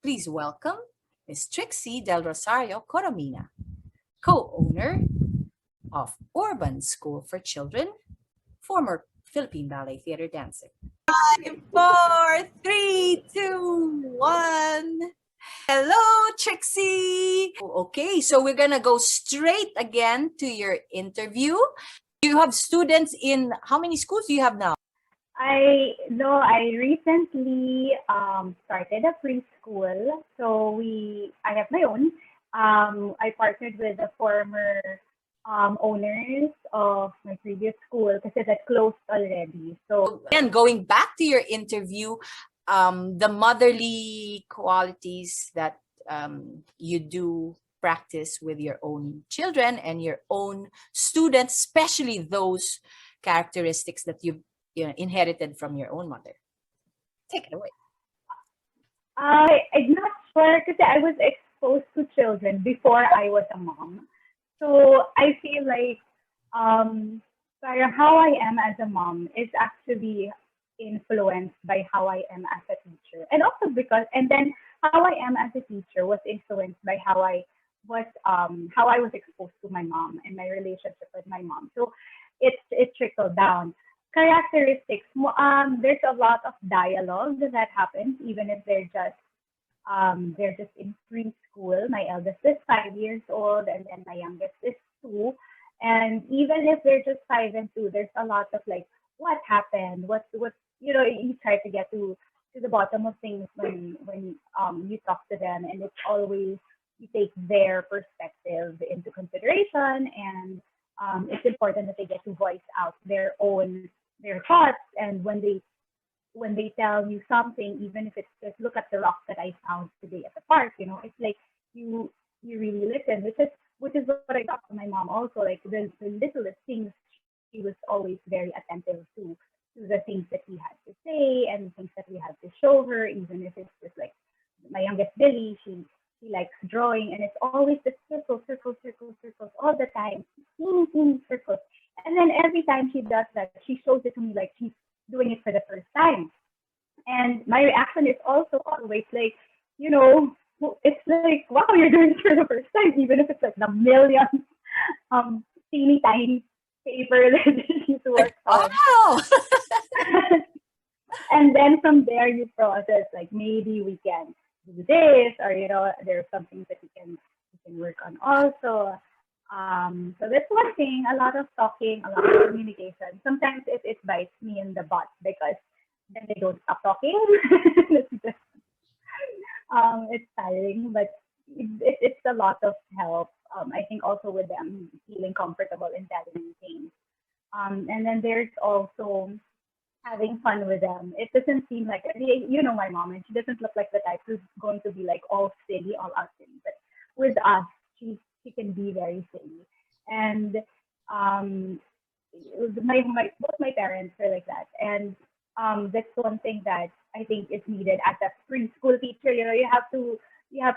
Please welcome Ms. Trixie del Rosario Coromina, co-owner of Urban School for Children, former Philippine Ballet Theater dancer. 5, 4, 3, 2, 1. Hello, Trixie. Okay, so we're gonna go straight again to your interview. You have students in how many schools do you have now? I recently started a preschool. So I have my own. I partnered with the former owners of my previous school because that closed already. So And going back to your interview, the motherly qualities that you do practice with your own children and your own students, especially those characteristics that you inherited from your own mother. Take it away. I'm not sure because I was exposed to children before I was a mom. So I feel like parang how I am as a mom is actually influenced by how I am as a teacher. And also and then how I am as a teacher was influenced by how I was exposed to my mom and my relationship with my mom. So it trickled down. Characteristics, there's a lot of dialogue that happens even if they're just in preschool. My eldest is 5 years old, and then my youngest is 2. And even if they're just 5 and 2, there's a lot of like, what happened? What you try to get to the bottom of things when you talk to them, and it's always you take their perspective into consideration, and it's important that they get to voice out their thoughts, and when they tell you something, even if it's just look at the rock that I found today at the park, it's like you really listen, which is what I got from my mom also. Like the littlest things, she was always very attentive to the things that we had to say and things that we had to show her, even if it's just like my youngest Billy, she likes drawing, and it's always the circles all the time, teeny circles. And then every time she does that, she shows it to me like she's doing it for the first time. And my reaction is also always like, it's like, wow, you're doing it for the first time, even if it's like the million teeny tiny paper that she's worked on. Oh! And then from there, you process like maybe we can do this, or there's some things that we can work on also. So that's one thing, a lot of talking, a lot of communication. Sometimes it bites me in the butt because then they don't stop talking. it's just, it's tiring, but it's a lot of help. I think also with them feeling comfortable in telling me things. And then there's also having fun with them. It doesn't seem like, my mom, and she doesn't look like the type who's going to be like all silly, all out silly. But with us, she can be very silly. And both my parents are like that. And that's one thing that I think is needed as a preschool teacher. You have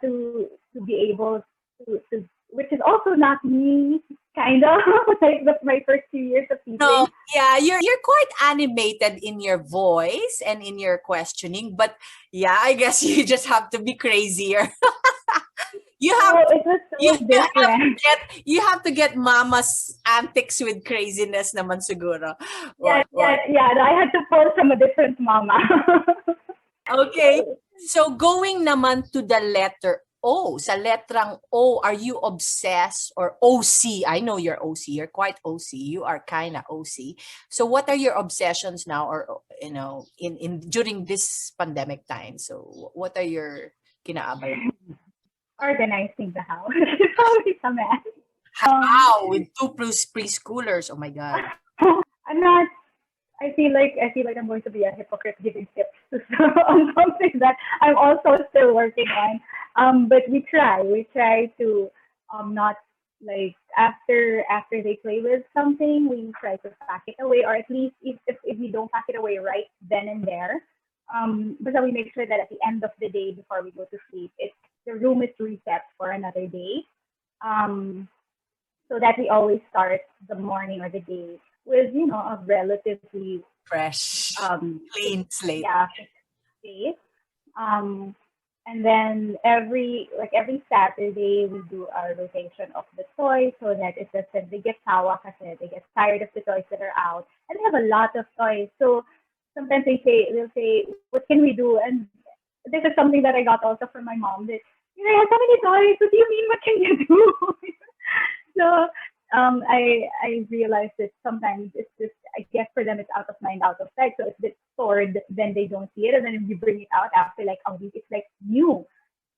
to be able to which is also not me, kind of like my first few years of teaching. No, yeah, you're quite animated in your voice and in your questioning, but yeah, I guess you just have to be crazier. You have it was so different. You have to get mama's antics with craziness naman siguro. Yeah. I had to pull from a different mama. Okay. So going naman to the letter O, sa letrang O, are you obsessed or OC? I know you're OC. You're quite OC. You are kind of OC. So what are your obsessions now, or in during this pandemic time? So what are your kinaabay? Organizing the house. It's always a mess. Wow, with 2 preschoolers. Oh my God. I'm not. I feel like I'm going to be a hypocrite giving tips on something that I'm also still working on. But we try to not like after they play with something, we try to pack it away, or at least if we don't pack it away right then and there, but then we make sure that at the end of the day before we go to sleep, the room is reset for another day, so that we always start the morning or the day with a relatively Fresh, clean slate. yeah, space. And then every Saturday we do our rotation of the toys so that it doesn't they get tawa kasi they get tired of the toys that are out. And they have a lot of toys. So sometimes they'll say, what can we do? And this is something that I got also from my mom that I have so many toys. What do you mean? What can you do? So I realized that sometimes it's just I guess for them it's out of mind, out of sight. So if it's stored, then they don't see it, and then if you bring it out after like a week, it's like new.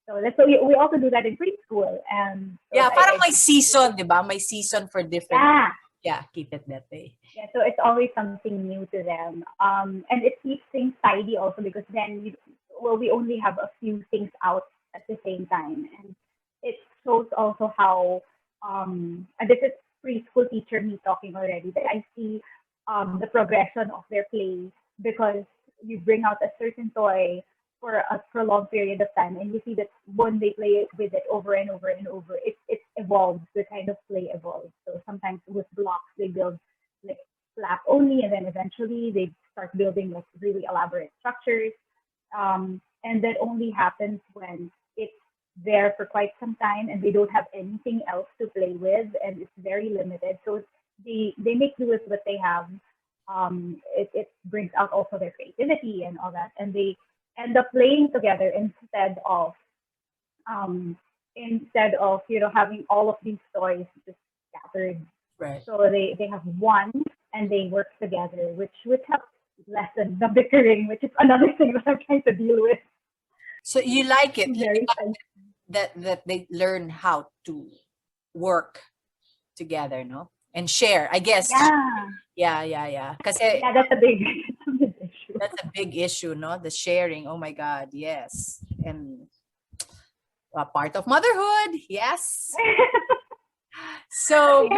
So that's what we also do that in preschool. And so Yeah, parang may season, di ba? May season for different. yeah, Yeah, keep it that way. yeah. So it's always something new to them. And it keeps things tidy also because then we only have a few things out at the same time, and it shows also how and this is preschool teacher me talking already that I see the progression of their play because you bring out a certain toy for a prolonged period of time and you see that when they play with it over and over and over, it evolves, the kind of play evolves. So sometimes with blocks they build like flap only and then eventually they start building like really elaborate structures. And that only happens when it's there for quite some time and they don't have anything else to play with and it's very limited. So they make do with what they have. It brings out also their creativity and all that, and they end up playing together instead of having all of these toys just scattered. Right. So they have one and they work together, which helps lessen the bickering, which is another thing that I'm trying to deal with. So you like it Very fun. that they learn how to work together, no? And share, I guess. Yeah, Yeah. Because yeah, that's a big, that's a big issue. that's a big issue, no? The sharing. Oh my God, yes. And part of motherhood, yes. So,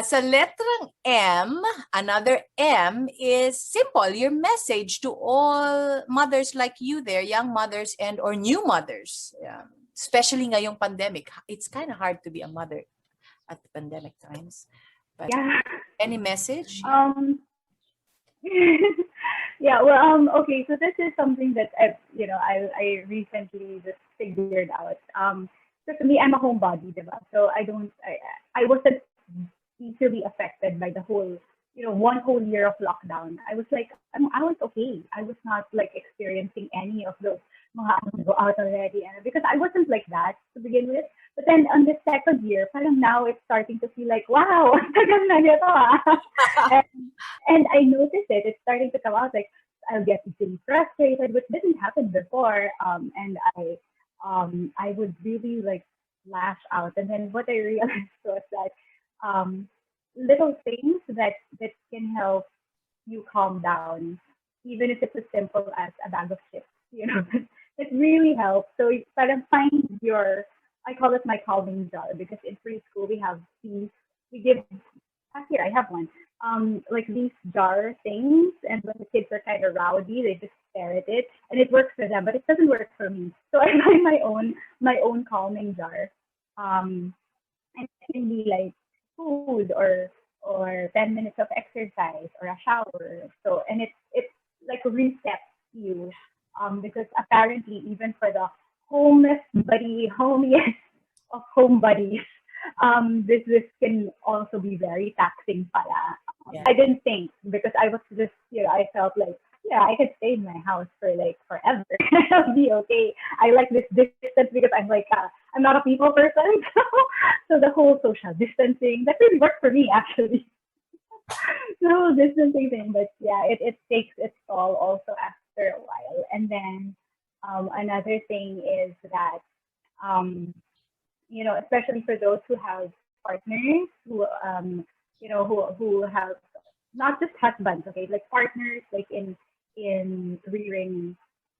sa letrang M, another M is simple. Your message to all mothers like you there, young mothers and or new mothers, especially ngayong pandemic. It's kind of hard to be a mother at the pandemic times. But Yeah. any message? Yeah, well, okay, so this is something that I recently just figured out. So to me, I'm a homebody, diba? So I wasn't easily affected by the whole, one whole year of lockdown. I was like, I was okay. I was not like experiencing any of those mga go out already, and because I wasn't like that to begin with. But then on the second year, parang now it's starting to feel like, wow, ang tagal na nito ah. And I noticed it. It's starting to come out like I'll get really frustrated, which didn't happen before. And I would really like lash out. And then what I realized was that little things that can help you calm down, even if it's as simple as a bag of chips. It really helps. So you parang find I call it my calming jar because in preschool we give here I have one. Like these jar things, and when the kids are kind of rowdy, they just stare at it, and it works for them, but it doesn't work for me. So I find my own calming jar. And it can be like food or 10 minutes of exercise or a shower. So and it's like resets you, because apparently even for the homiest of home buddies, this can also be very taxing pala. Yeah. I didn't think because I was just, I felt like, yeah, I could stay in my house for like forever. I'll be okay. I like this distance because I'm like, I'm not a people person. So the whole social distancing, that really worked for me actually. The whole distancing thing, but yeah, it takes its toll also after a while. And then another thing is that, um, especially for those who have partners who have not just husbands, okay, like partners, like in rearing,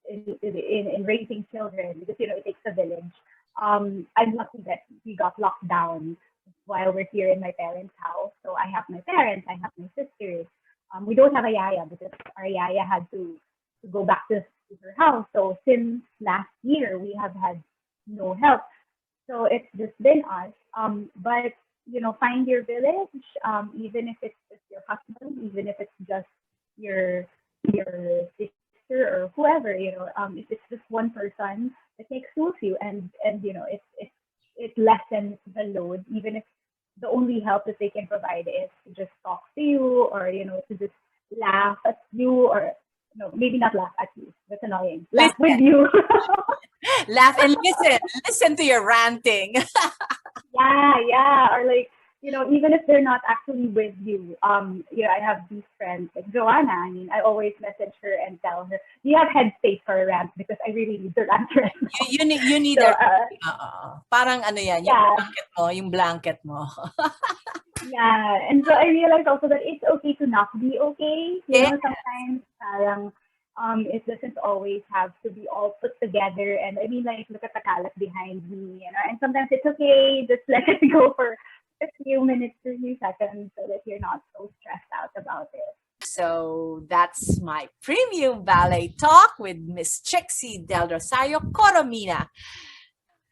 in raising children, because it takes a village. I'm lucky that we got locked down while we're here in my parents' house. So I have my parents, I have my sisters. We don't have a yaya because our yaya had to go back to her house. So since last year, we have had no help. So it's just been us. But find your village, even if it's just your husband, even if it's just your sister or whoever, if it's just one person, it excludes you, and it lessens the load, even if the only help that they can provide is to just talk to you, or to just laugh at you, or no, maybe not laugh at you. That's annoying. Laugh with Listen, you. laugh and listen. Listen to your ranting. Yeah, or like, even if they're not actually with you, I have these friends like Joanna. I mean, I always message her and tell her, "Do you have headspace for a rant? Because I really need to rant right now." You need So, a parang ano yan, yeah, yung blanket mo. yeah, and so I realized also that it's okay to not be okay. Yeah. Sometimes parang it doesn't always have to be all put together. And I mean, like, look at the kalat behind me, and sometimes it's okay, just let it go for a few minutes, a few seconds, so that you're not so stressed out about it. So that's my premium ballet talk with Miss Trixie del Rosario Coromina.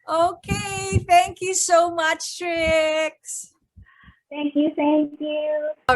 Okay, thank you so much, Trix. Thank you, thank you.